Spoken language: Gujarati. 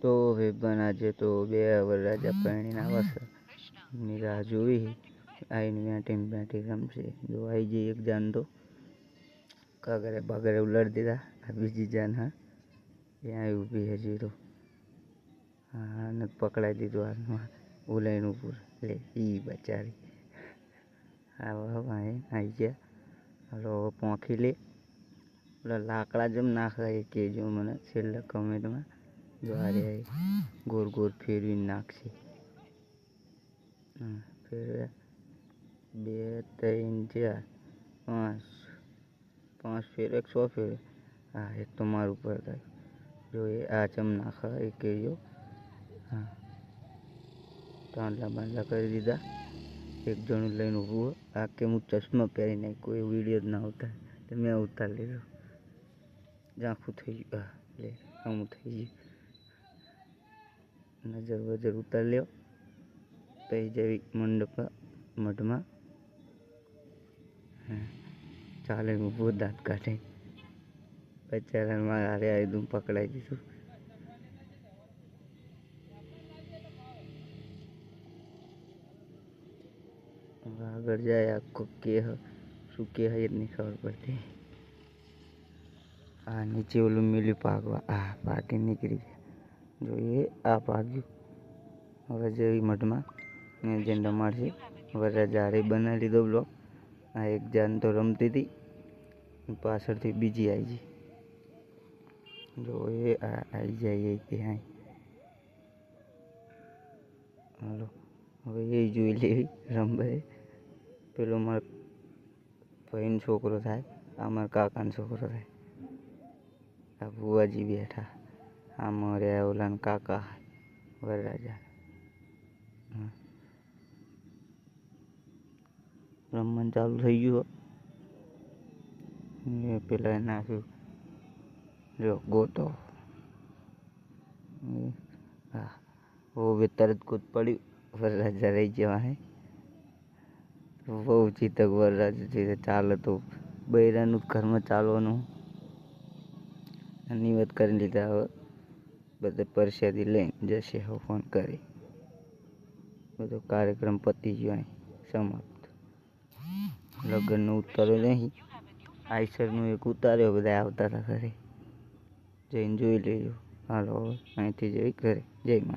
તો હવે બનાજે તો બે વરરાજા પરણીને આવશે ની રાહ જોવી આઈને બેઠી રમશે જો આવી જઈ એક જાન તો કાગરે બાગરે ઉલાડી દીધા આ બીજી જાન હા ત્યાં ઊભી હજી તો હા ને પકડાઈ દીધું હાથમાં ઉલાઈને ઉપર લે ઈ બચારી આવા આવી ગયા હાલો હવે પોંખી લે પેલા લાકડા જેમ નાખાય કહેજો મને છેલ્લે કમેન્ટમાં જો આ ગોળ ગોળ ફેરવીને નાખશે ફેરવ્યા 2 3 4 5 ફેર 100 ફેર હા એક તો મારું ઉપર થાય જો એ આ ચમ નાખા એ કહેજો હા તાંડલા બાંડલા કરી દીધા એક જણું લઈને ઊભું આ કે હું ચશ્મા પહેરી નાખ કોઈ વિડીયો જ ના ઉતાર તો મેં ઉતાર લીધો ઝાંખું થઈ ગયું હા લે આમ થઈ ગયું નજર વજર ઉતાર લ્યો પછી જેવી મઢમાં ચાલે ઊભો દાંત કાઢે બચારામાં હારે આવી પકડાઈ દીધું આગળ જાય આખો કે શું કે જ નહીં ખબર પડતી આ નીચે ઓલું મિલ્યું પાકવા આ પાકી નીકળી ગયા જોઈએ આ પાક્યું હવે જેવી મઢમાં ને જેને રમાડશે વરરાજા હારે બનાવી લીધો બ્લોક આ એક જાન તો રમતી હતી પાછળથી બીજી આવી ગઈ જો એ આવી જાય ત્યાં હાલો હવે એ જોઈ લેવી રમભાઈ પેલો મારો ભાઈનો છોકરો થાય આ મારા કાકાનો છોકરો થાય આ ભુવાજી બેઠા આ મર્યા ઓલાના કાકા વરરાજા રમવાનું ચાલુ થઈ ગયું એ પેલા નાખ્યું જો ગોતો હા હવે તરત કૂદ પડ્યું વરરાજા રહી જવા હે બહુ ચીતક વરરાજા છે ચાલે તો બૈરાનું ઘરમાં ચાલવાનું નિવત કરી લીધા હવે બધે પરસ્યાદી લઈને જશે હવે ફોન કરી બધો કાર્યક્રમ પતી ગયો અહીં સમાપ્ત લગ્નનો ઉતાર્યો નહીં આઈસરનું એક ઉતાર્યો બધા આવતા હતા ઘરે જઈને જોઈ લેજો હાલો અહીંથી જઈ ઘરે જય માતા